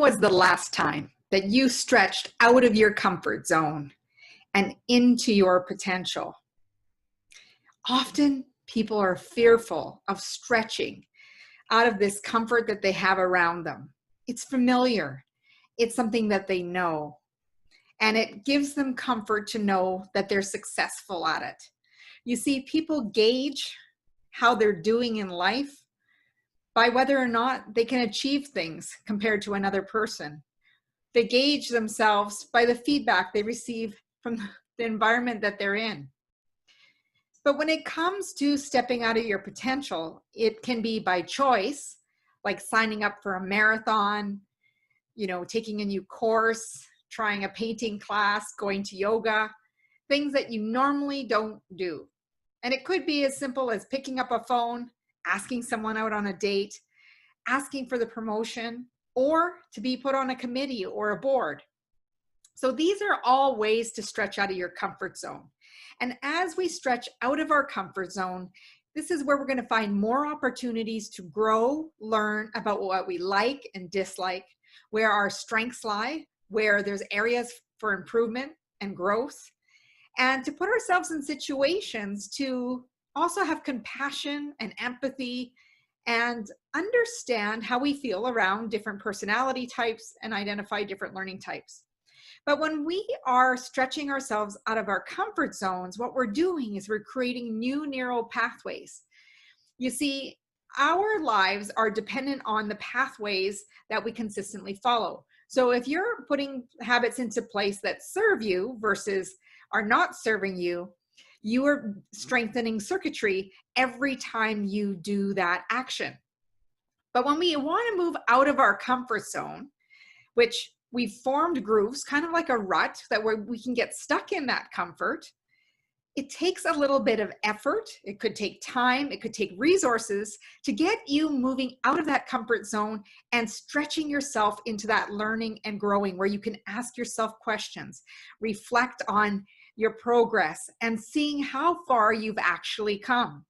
was the last time that you stretched out of your comfort zone and into your potential? Often people are fearful of stretching out of this comfort that they have around them. It's familiar. It's something that they know. And it gives them comfort to know that they're successful at it. You see, people gauge how they're doing in life by whether or not they can achieve things compared to another person. They gauge themselves by the feedback they receive from the environment that they're in. But when it comes to stepping out of your potential, it can be by choice, like signing up for a marathon, taking a new course, trying a painting class, going to yoga, things that you normally don't do. And it could be as simple as picking up a phone, asking someone out on a date, asking for the promotion, or to be put on a committee or a board. So these are all ways to stretch out of your comfort zone. And as we stretch out of our comfort zone, this is where we're going to find more opportunities to grow, learn about what we like and dislike, where our strengths lie, where there's areas for improvement and growth, and to put ourselves in situations to also have compassion and empathy and understand how we feel around different personality types and identify different learning types. But when we are stretching ourselves out of our comfort zones, what we're doing is we're creating new neural pathways. You see, our lives are dependent on the pathways that we consistently follow. So if you're putting habits into place that serve you versus are not serving you, you are strengthening circuitry every time you do that action. But when we want to move out of our comfort zone, which we've formed grooves, kind of like a rut that we can get stuck in that comfort, it takes a little bit of effort. It could take time. It could take resources to get you moving out of that comfort zone and stretching yourself into that learning and growing, where you can ask yourself questions, reflect on your progress, and seeing how far you've actually come.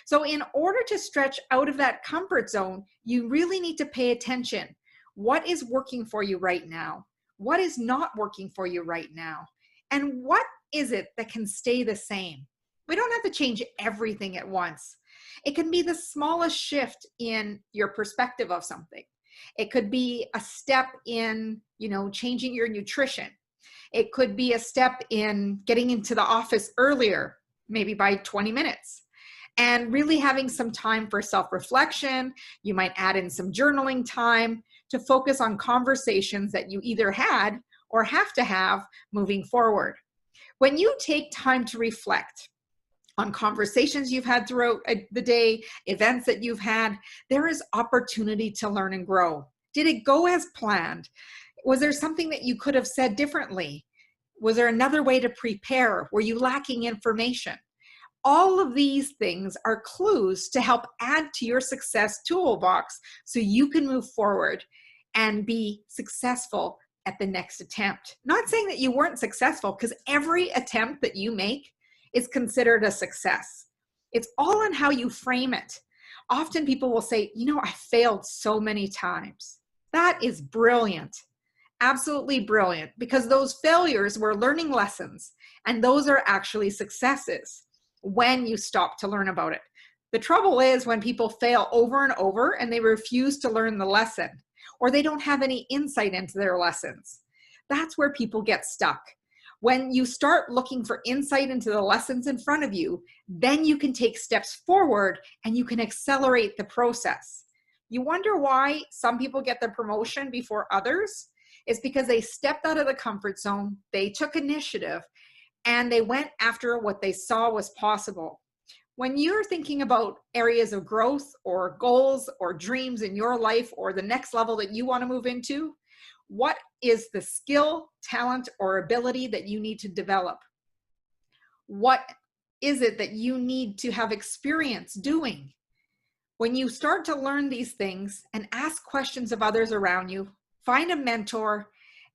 So in order to stretch out of that comfort zone, you really need to pay attention. What is working for you right now? What is not working for you right now? And what is it that can stay the same? We don't have to change everything at once. It can be the smallest shift in your perspective of something. It could be a step in, changing your nutrition. It could be a step in getting into the office earlier, maybe by 20 minutes. And really having some time for self-reflection. You might add in some journaling time to focus on conversations that you either had or have to have moving forward. When you take time to reflect on conversations you've had throughout the day, events that you've had, there is opportunity to learn and grow. Did it go as planned? Was there something that you could have said differently? Was there another way to prepare? Were you lacking information? All of these things are clues to help add to your success toolbox so you can move forward and be successful at the next attempt. Not saying that you weren't successful, because every attempt that you make is considered a success. It's all in how you frame it. Often people will say, I failed so many times. That is brilliant. Absolutely brilliant, because those failures were learning lessons, and those are actually successes when you stop to learn about it. The trouble is when people fail over and over and they refuse to learn the lesson, or they don't have any insight into their lessons. That's where people get stuck. When you start looking for insight into the lessons in front of you, then you can take steps forward and you can accelerate the process. You wonder why some people get the promotion before others? It's because they stepped out of the comfort zone, they took initiative, and they went after what they saw was possible. When you're thinking about areas of growth or goals or dreams in your life or the next level that you want to move into, what is the skill, talent, or ability that you need to develop? What is it that you need to have experience doing? When you start to learn these things and ask questions of others around you, find a mentor,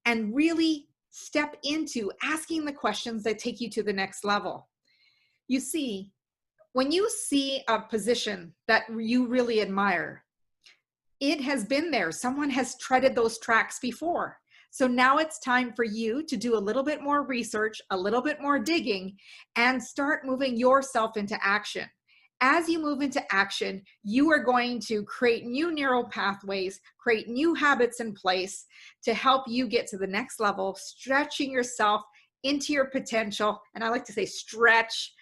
and really step into asking the questions that take you to the next level. You see, when you see a position that you really admire, It has been there. Someone has treaded those tracks before. So now it's time for you to do a little bit more research, a little bit more digging, and start moving yourself into action. As you move into action, you are going to create new neural pathways, create new habits in place to help you get to the next level, stretching yourself into your potential. And I like to say stretch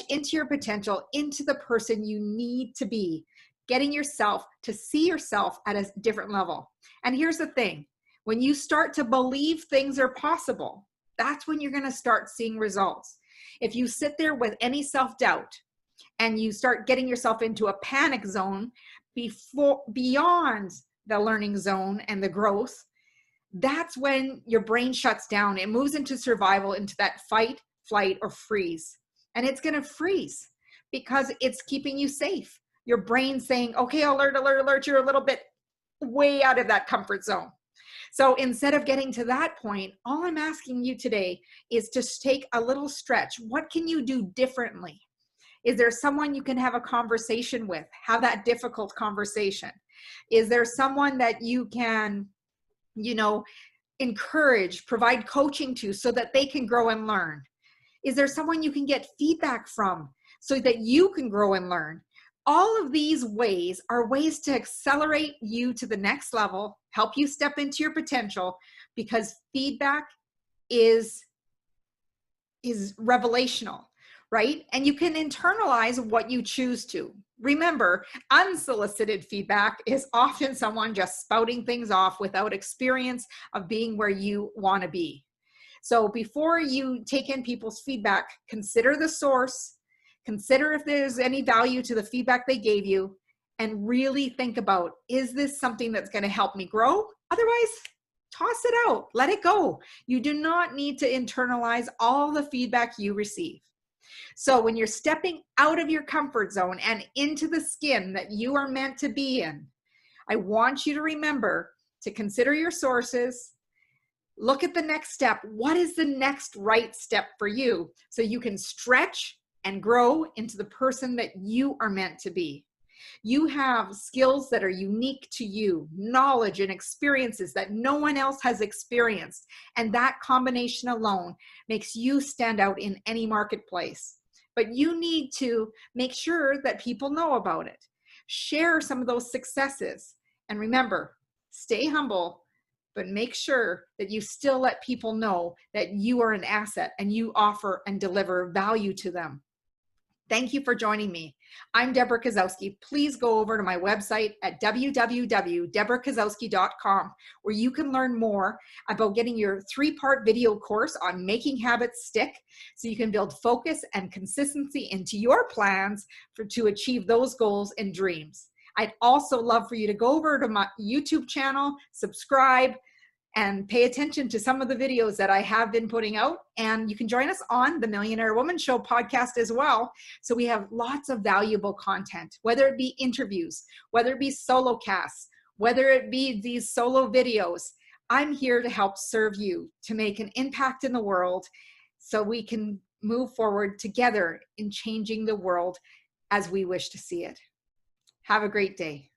into your potential, into the person you need to be, getting yourself to see yourself at a different level. And here's the thing, when you start to believe things are possible, that's when you're going to start seeing results. If you sit there with any self-doubt and you start getting yourself into a panic zone beyond the learning zone and the growth, that's when your brain shuts down. It moves into survival, into that fight, flight, or freeze. And it's going to freeze because it's keeping you safe. Your brain's saying, okay, alert, alert, alert, you're a little bit way out of that comfort zone. So instead of getting to that point, all I'm asking you today is to take a little stretch. What can you do differently? Is there someone you can have a conversation with? Have that difficult conversation. Is there someone that you can, encourage, provide coaching to so that they can grow and learn? Is there someone you can get feedback from so that you can grow and learn? All of these ways are ways to accelerate you to the next level, help you step into your potential, because feedback is revelational, right? And you can internalize what you choose to. Remember, unsolicited feedback is often someone just spouting things off without experience of being where you want to be. So before you take in people's feedback, consider the source, consider if there's any value to the feedback they gave you, and really think about, is this something that's going to help me grow? Otherwise, toss it out, let it go. You do not need to internalize all the feedback you receive. So when you're stepping out of your comfort zone and into the skin that you are meant to be in, I want you to remember to consider your sources. Look at the next step. What is the next right step for you so you can stretch and grow into the person that you are meant to be? You have skills that are unique to you, knowledge and experiences that no one else has experienced. And that combination alone makes you stand out in any marketplace. But you need to make sure that people know about it. Share some of those successes. And remember, stay humble, but make sure that you still let people know that you are an asset and you offer and deliver value to them. Thank you for joining me. I'm Debra Kasowski. Please go over to my website at www.debrakasowski.com, where you can learn more about getting your 3-part video course on making habits stick so you can build focus and consistency into your plans to achieve those goals and dreams. I'd also love for you to go over to my YouTube channel, subscribe, and pay attention to some of the videos that I have been putting out. And you can join us on the Millionaire Woman Show podcast as well. So we have lots of valuable content, whether it be interviews, whether it be solo casts, whether it be these solo videos. I'm here to help serve you, to make an impact in the world so we can move forward together in changing the world as we wish to see it. Have a great day.